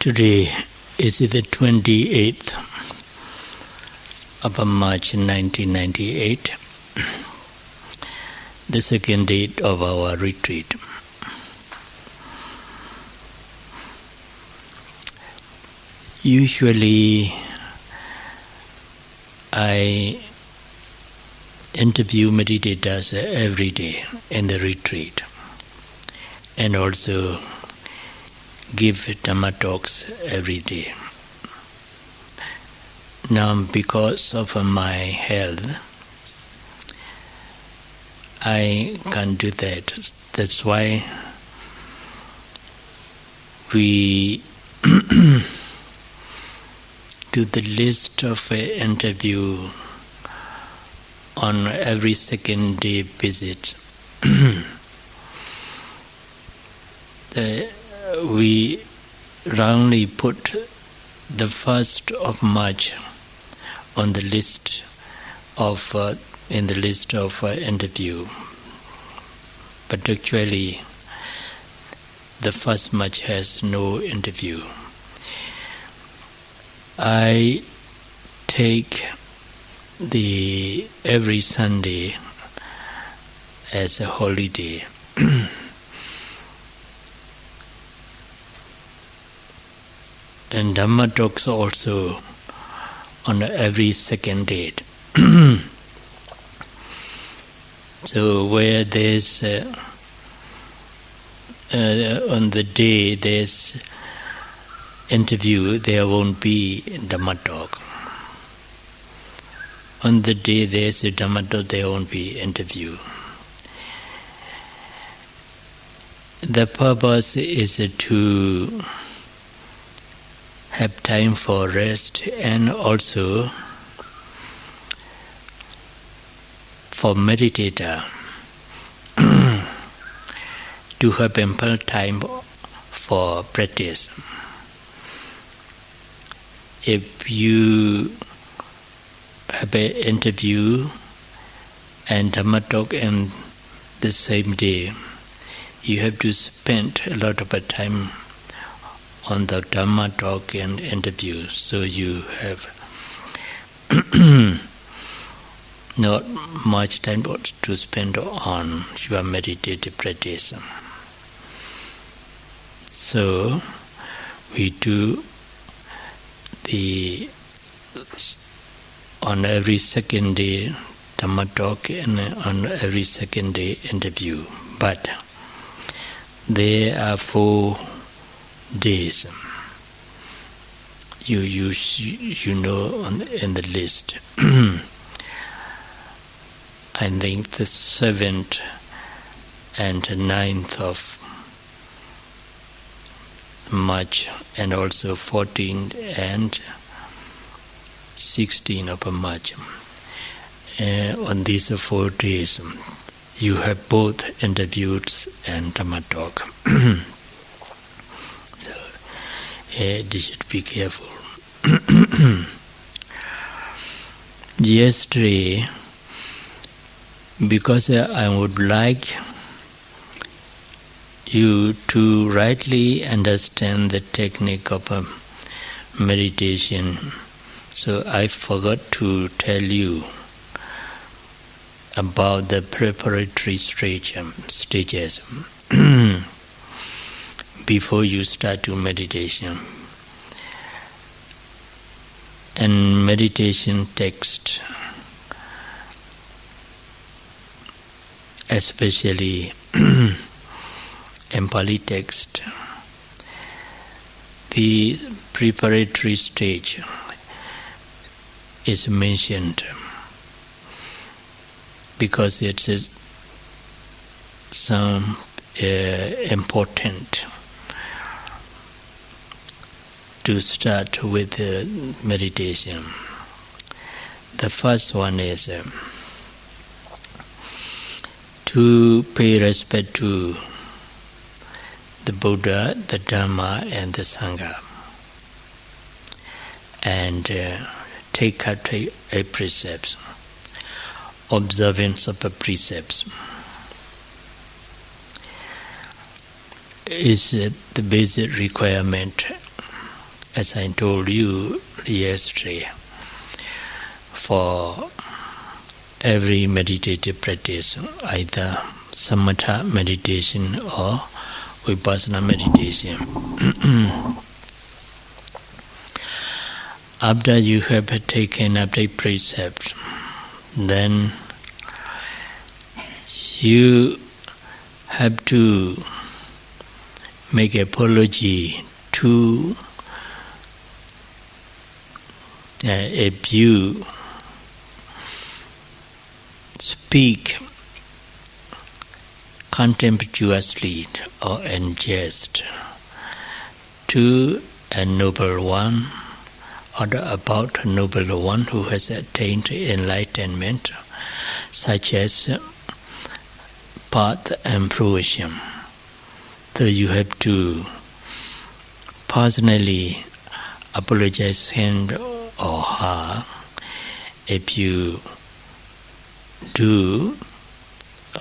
Today is the 28th of March 1998, the second date of our retreat. Usually I interview meditators every day in the retreat and also give Dhamma talks every day. Now, because of my health, I can't do that. That's why we do the list of interview on every second day visit. We roundly put the 1st of March on the list of in the list of interview, but actually the 1st March has no interview. I take the every Sunday as a holiday. And Dhamma talks also on every second date. So where there's on the day there's interview, there won't be Dhamma talk. On the day there's a Dhamma talk, there won't be interview. The purpose is to have time for rest and also for meditator to have ample time for practice. If you have an interview and Dhamma talk in the same day, you have to spend a lot of time on the Dhamma talk and interview, so you have not much time to spend on your meditative practice. So we do on every second day Dhamma talk and on every second day interview. But there are 4 days you know in the list. I think the 7th and 9th of March and also 14th and 16th of March. On these 4 days you have both interviews and Dhamma talk. They should be careful. Yesterday, because I would like you to rightly understand the technique of meditation, so I forgot to tell you about the preparatory stages before you start to meditation. And meditation text, especially in Pali text, the preparatory stage is mentioned because it is some important to start with meditation. The first one is to pay respect to the Buddha, the Dhamma and the Sangha, and take up a precepts, observance of the precepts. is the basic requirement as I told you yesterday, for every meditative practice, either samatha meditation or vipassana meditation. After you have taken up the precept, then you have to make apology to if you speak contemptuously or in jest to a noble one or about a noble one who has attained enlightenment, such as path and fruition. So you have to personally apologize him or her if you do,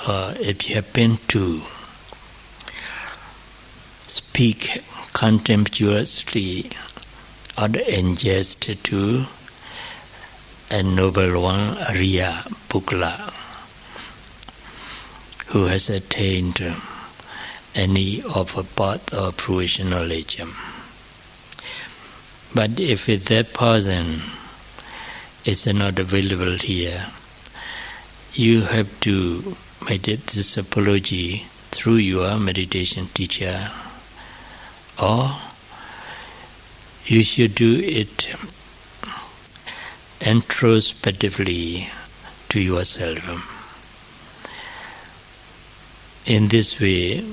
or if you happen to speak contemptuously or in jest to a noble one, Arya Pukla, who has attained any of a path or fruition knowledge. But if that person is not available here, you have to make this apology through your meditation teacher, or you should do it introspectively to yourself. In this way,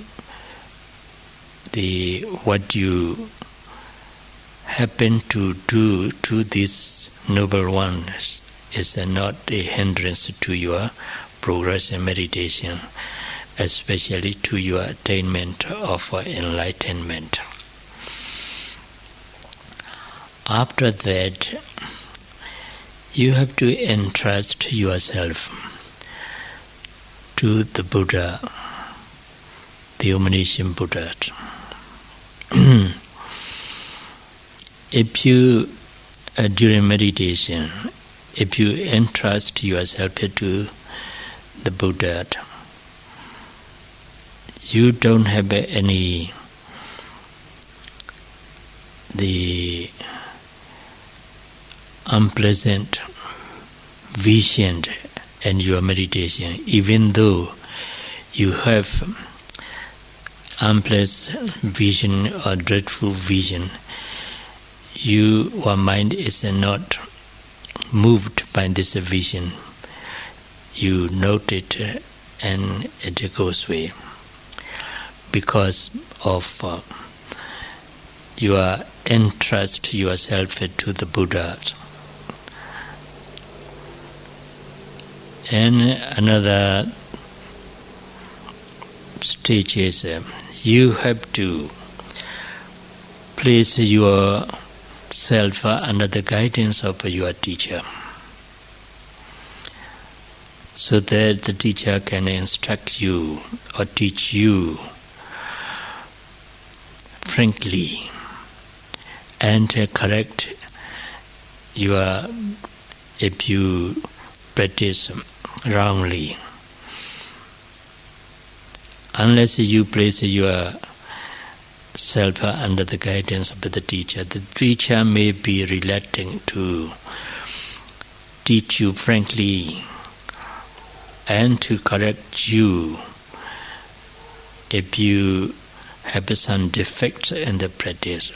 what you happen to do to this noble one is not a hindrance to your progress in meditation, especially to your attainment of enlightenment. After that, you have to entrust yourself to the Buddha, the omniscient Buddha. If you, during meditation, if you entrust yourself to the Buddha, you don't have any unpleasant vision in your meditation, even though you have unpleasant vision or dreadful vision. Your mind is not moved by this vision. You note it and it goes away because of you entrust yourself to the Buddha. And another stage is you have to place yourself under the guidance of your teacher, so that the teacher can instruct you or teach you frankly and correct if you practice wrongly. Unless you place yourself under the guidance of the teacher may be reluctant to teach you frankly and to correct you if you have some defects in the practice.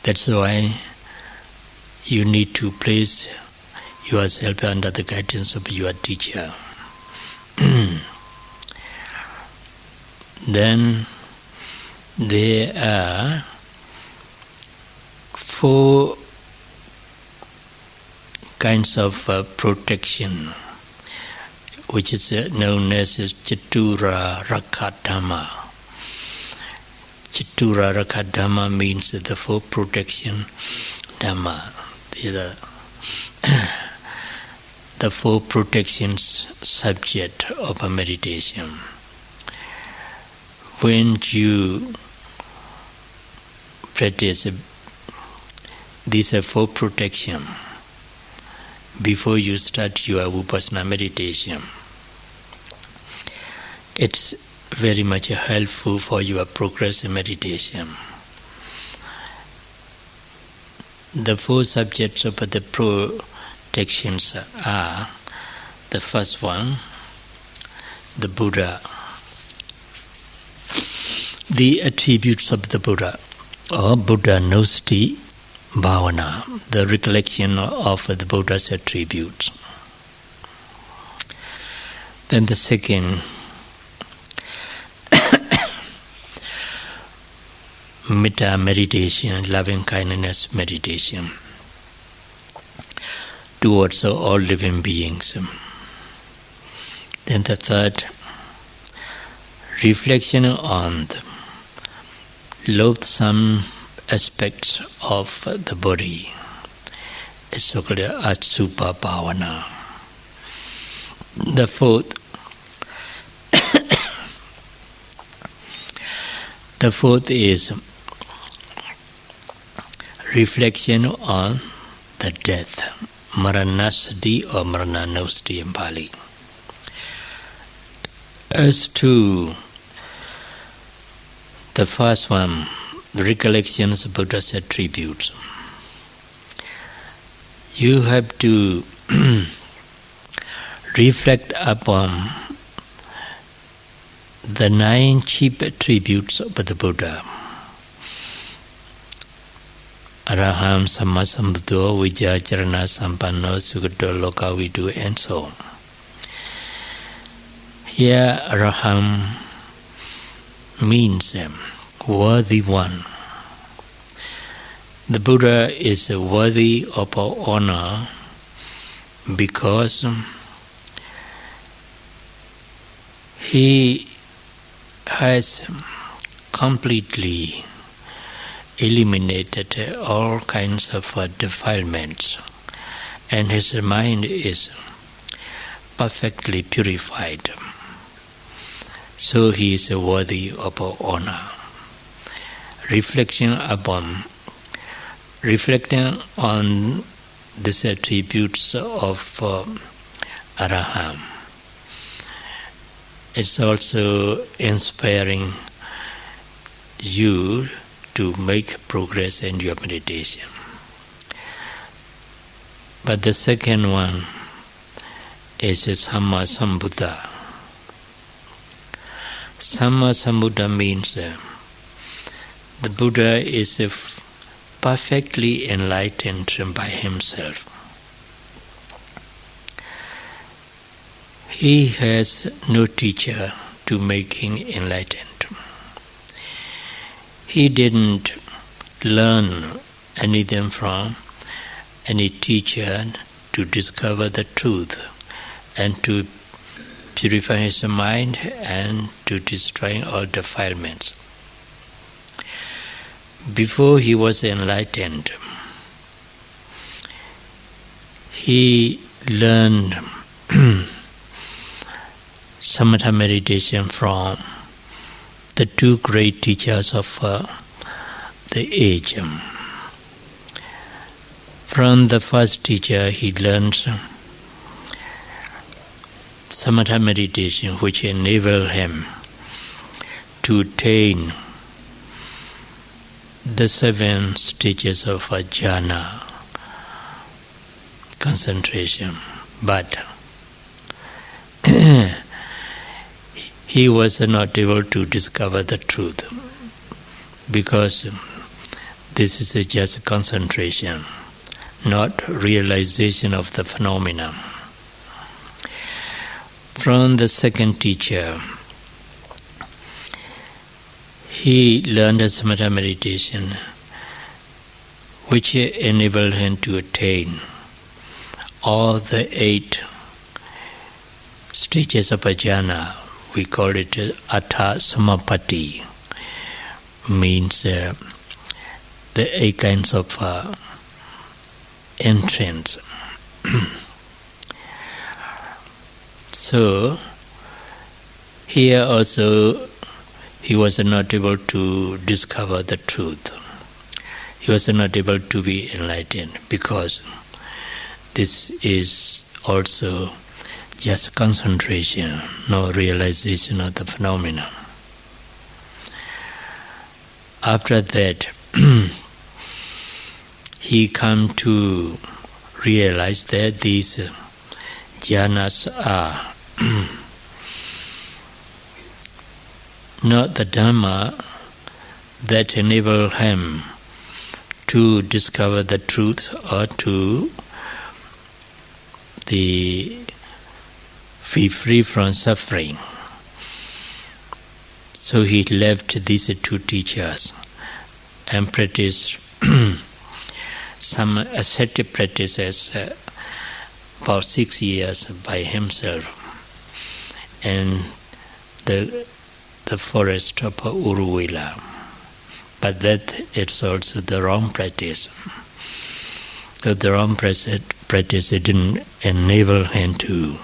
That's why you need to place yourself under the guidance of your teacher. Then there are 4 kinds of protection, which is known as Chatura Rakadhamma. Chatura Rakadhamma means the 4 protection Dhamma. The 4 protections subject of a meditation. When you practice these are for protection before you start your Vipassana meditation. It's very much helpful for your progress in meditation. The four subjects of the protections are: the first one, the Buddha, the attributes of the Buddha, or Buddha Nussati Bhavana, the recollection of the Buddha's attributes. Then the second, Metta meditation, loving kindness meditation towards all living beings. Then the third, reflection on the loathsome aspects of the body. It's so-called Asubha Bhavana. The fourth, is reflection on the death, Maranasati or Marananussati in Pali. As to the first one, recollections of Buddha's attributes, you have to reflect upon the 9 chief attributes of the Buddha. Araham Sammasambuddho Vijayacharana Sampanno Sugata Lokavidu, and so on. Here Araham means worthy one. The Buddha is worthy of honor because he has completely eliminated all kinds of defilements, and his mind is perfectly purified. So he is worthy of honor. Reflecting on these attributes of Araham, it's also inspiring you to make progress in your meditation. But the second one is Sammasambuddha. Sammasambuddha means the Buddha is perfectly enlightened by himself. He has no teacher to make him enlightened. He didn't learn anything from any teacher to discover the truth and to purify his mind and to destroy all defilements. Before he was enlightened, he learned samatha meditation from the 2 great teachers of the age. From the first teacher he learned samatha meditation, which enabled him to attain the 7 stages of jhana, concentration. But he was not able to discover the truth, because this is just concentration, not realization of the phenomena. From the second teacher, he learned a samatha meditation which enabled him to attain all the 8 stages of jhana. We call it Atha Samapatti, means the 8 kinds of entrance. So, here also he was not able to discover the truth. he was not able to be enlightened, because this is also just concentration, no realization of the phenomena. After that, he come to realize that these jhanas are not the Dhamma that enable him to discover the truth or to be free from suffering. So he left these two teachers and practiced some ascetic practices about 6 years by himself in the forest of Uruvela. But that is also the wrong practice. So the wrong practice didn't enable him to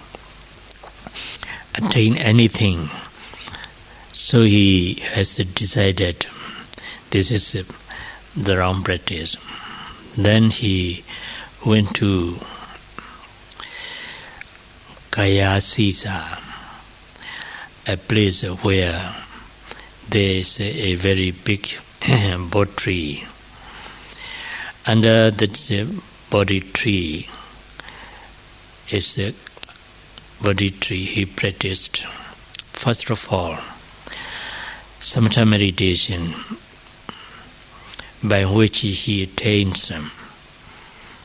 attain anything. So he has decided this is the wrong practice. Then he went to Kayasisa, a place where there is a very big bodhi tree. Under that bodhi tree is the bodhi tree. He practiced, first of all, samatha meditation, by which he attains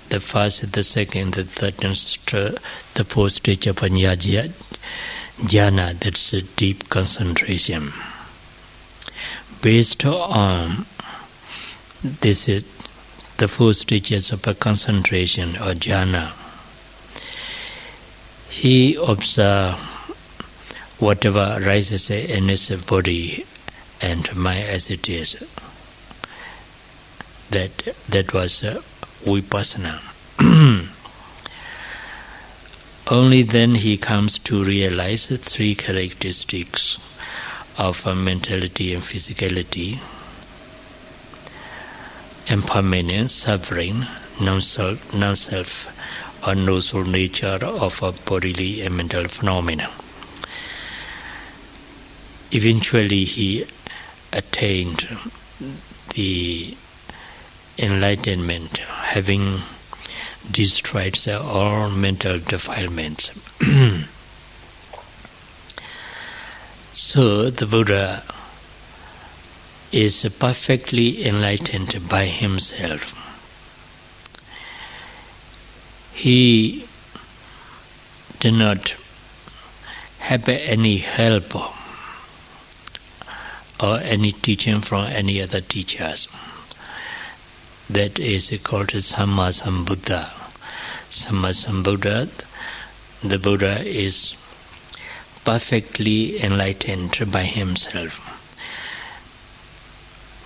the first, the second, the third, and the fourth stage of jhana, that's a deep concentration. Based on this is the four stages of a concentration or jhana, he observes whatever arises in his body and mind as it is. That was vipassana. Only then he comes to realize the three characteristics of mentality and physicality: impermanence, suffering, non-self or no-soul nature of a bodily and mental phenomena. Eventually he attained the enlightenment, having destroyed all mental defilements. So the Buddha is perfectly enlightened by himself. He did not have any help or any teaching from any other teachers. That is called Samma Sambuddha. Samma Sambuddha, the Buddha is perfectly enlightened by himself.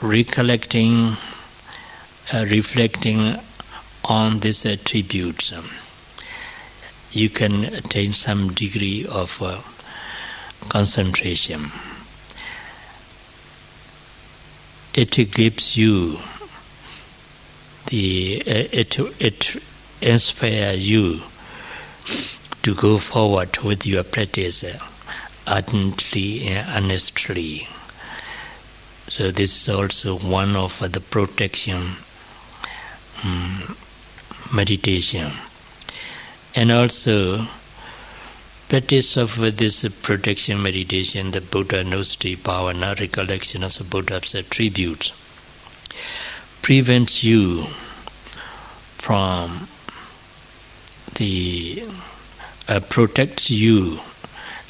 Recollecting, reflecting on these attributes, you can attain some degree of concentration. It gives you it inspires you to go forward with your practice ardently and honestly. So this is also one of the protection meditation. And also practice of this protection meditation, the Buddha Nusti Bhavana, recollection of the Buddha's attributes, prevents you from protects you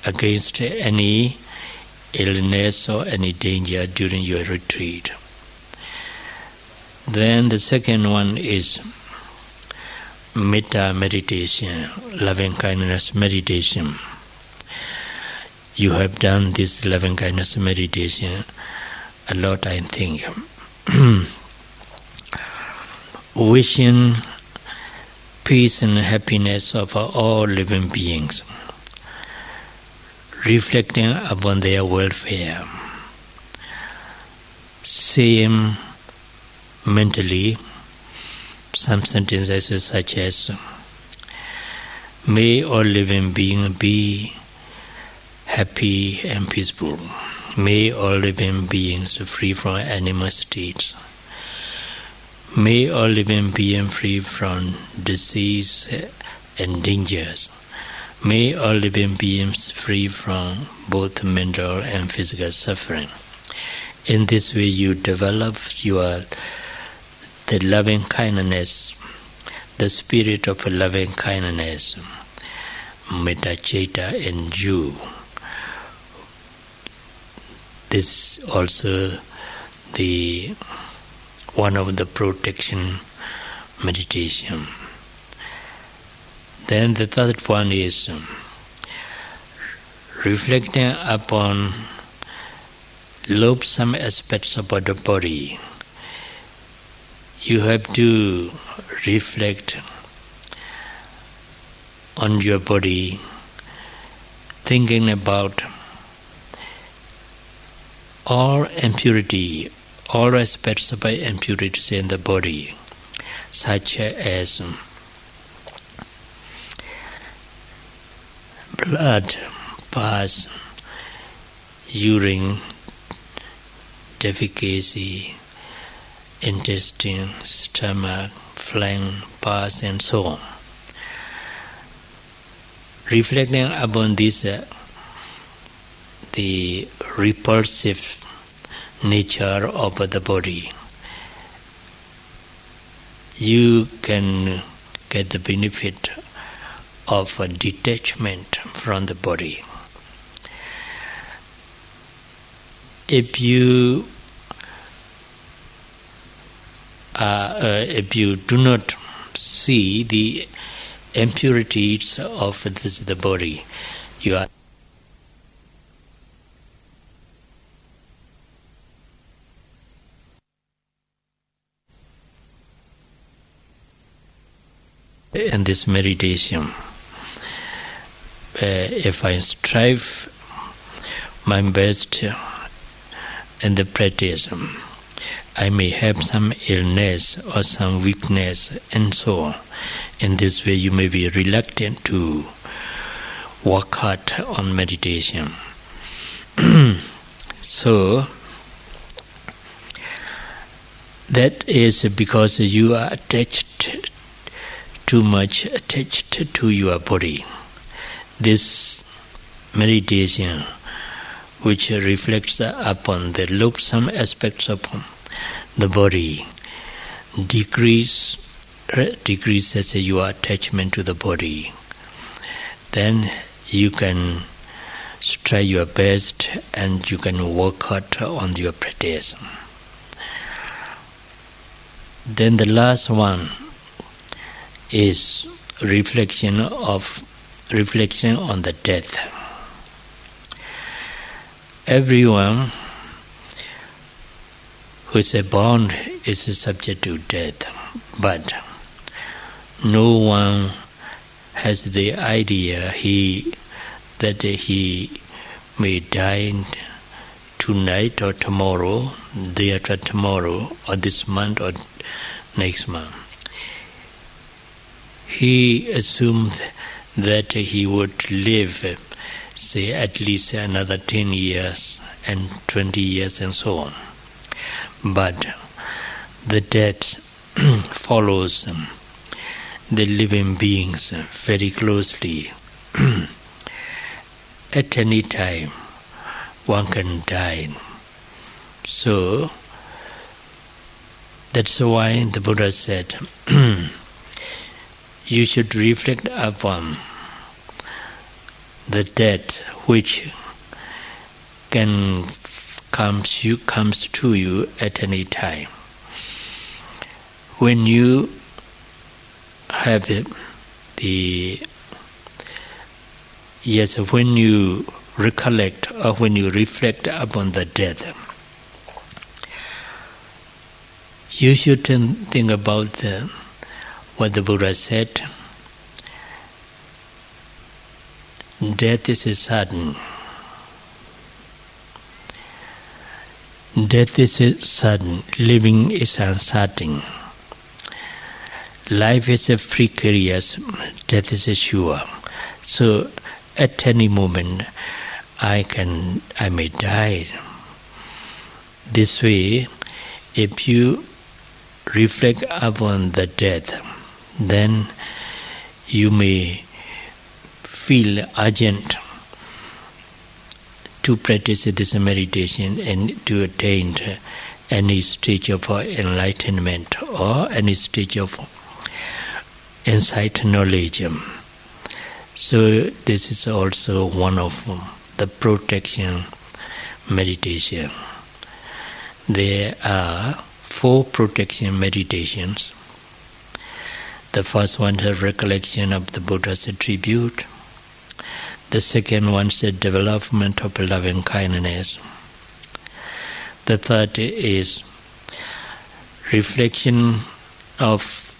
against any illness or any danger during your retreat. Then the second one is metta meditation, loving kindness meditation. You have done this loving kindness meditation a lot, I think. Wishing peace and happiness of all living beings, reflecting upon their welfare, seeing mentally some sentences such as, may all living beings be happy and peaceful. May all living beings free from animal states. May all living beings free from disease and dangers. May all living beings free from both mental and physical suffering. In this way you develop the loving kindness, the spirit of loving kindness, metta citta in you. This also the one of the protection meditation. Then the third one is reflecting upon loathsome aspects about the body. You have to reflect on your body, thinking about all impurity, all aspects of impurities in the body, such as blood, pus, urine, defecation, intestine, stomach, phlegm, pus, and so on. Reflecting upon this, the repulsive nature of the body, you can get the benefit of a detachment from the body. If you do not see the impurities of the body, you are in this meditation. If I strive my best in the practice, I may have some illness or some weakness and so on. In this way you may be reluctant to work hard on meditation. So that is because you are too much attached to your body. This meditation, which reflects upon the loathsome aspects of the body, decreases your attachment to the body. Then you can try your best and you can work hard on your practice. Then the last one is reflection on the death. Everyone who is born is subject to death, but no one has the idea that he may die tonight or tomorrow, day after tomorrow, or this month or next month. He assumed that he would live, say, at least another 10 years and 20 years and so on. But the death follows the living beings very closely. At any time, one can die. So, that's why the Buddha said, you should reflect upon the death which comes to you at any time. When you have when you recollect or when you reflect upon the death, you should think about what the Buddha said. Death is sudden. Death is sudden, living is uncertain. Life is precarious, death is sure. So at any moment I may die. This way, if you reflect upon the death, then you may feel urgent to practice this meditation and to attain any stage of enlightenment or any stage of insight knowledge. So this is also one of the protection meditation. There are 4 protection meditations. The first one is recollection of the Buddha's attribute. The second one is the development of loving kindness. The third is reflection of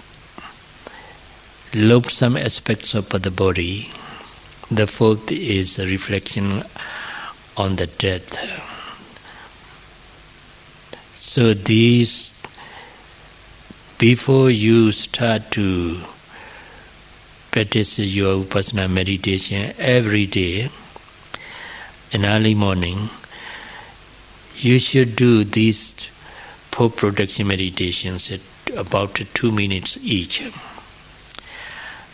loathsome aspects of the body. The fourth is a reflection on the death. So these, before you start to practice your Vipassana meditation every day, in early morning, you should do these 4 protection meditations at about 2 minutes each.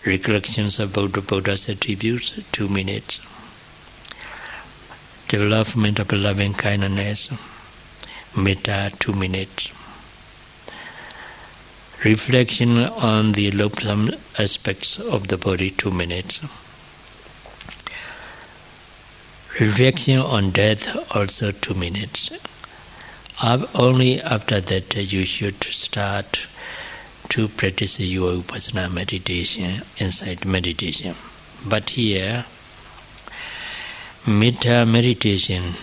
Recollections about the Buddha's attributes, 2 minutes. Development of loving kindness, metta, 2 minutes. Reflection on the loathsome aspects of the body, 2 minutes. Reflection on death, also 2 minutes. Only after that you should start to practice your Vipassana meditation, insight meditation. But here, metta meditation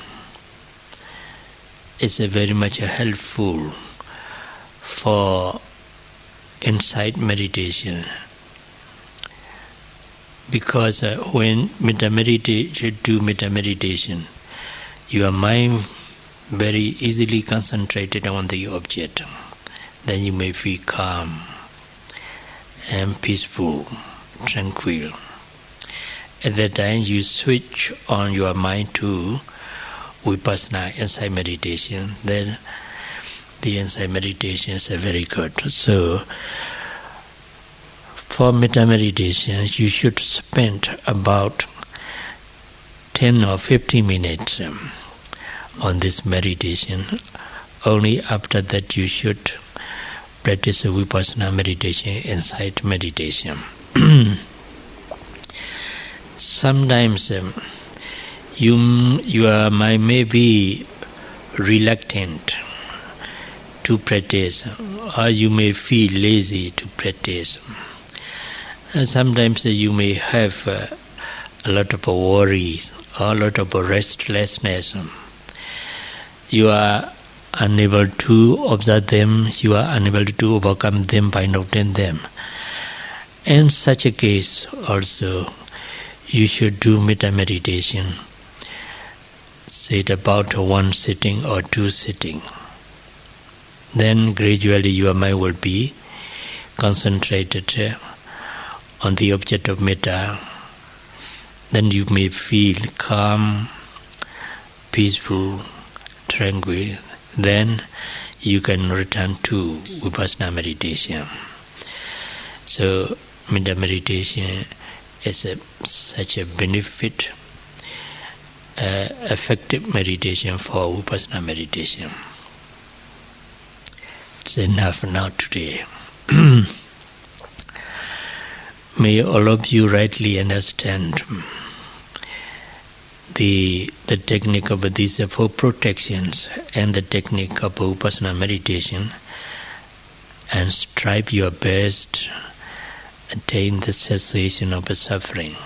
is very much helpful for insight meditation, because when you do metta meditation, your mind very easily concentrated on the object. Then you may feel calm and peaceful, tranquil. At that time you switch on your mind to Vipassana, insight meditation. Then the insight meditation is very good. So for metta meditation you should spend about 10 or 15 minutes on this meditation. Only after that you should practice Vipassana meditation, insight meditation. Sometimes your mind may be reluctant to practice, or you may feel lazy to practice. Sometimes you may have a lot of worries or a lot of restlessness. You are unable to observe them, you are unable to overcome them by noting them. In such a case also, you should do metta meditation, say it about 1 sitting or 2 sitting. Then gradually your mind will be concentrated on the object of metta. Then you may feel calm, peaceful, tranquil. Then you can return to Vipassana meditation. So metta meditation is such a benefit, effective meditation for Vipassana meditation. It's enough now today. May all of you rightly understand the technique of these 4 protections and the technique of Vipassana meditation, and strive your best to attain the cessation of suffering.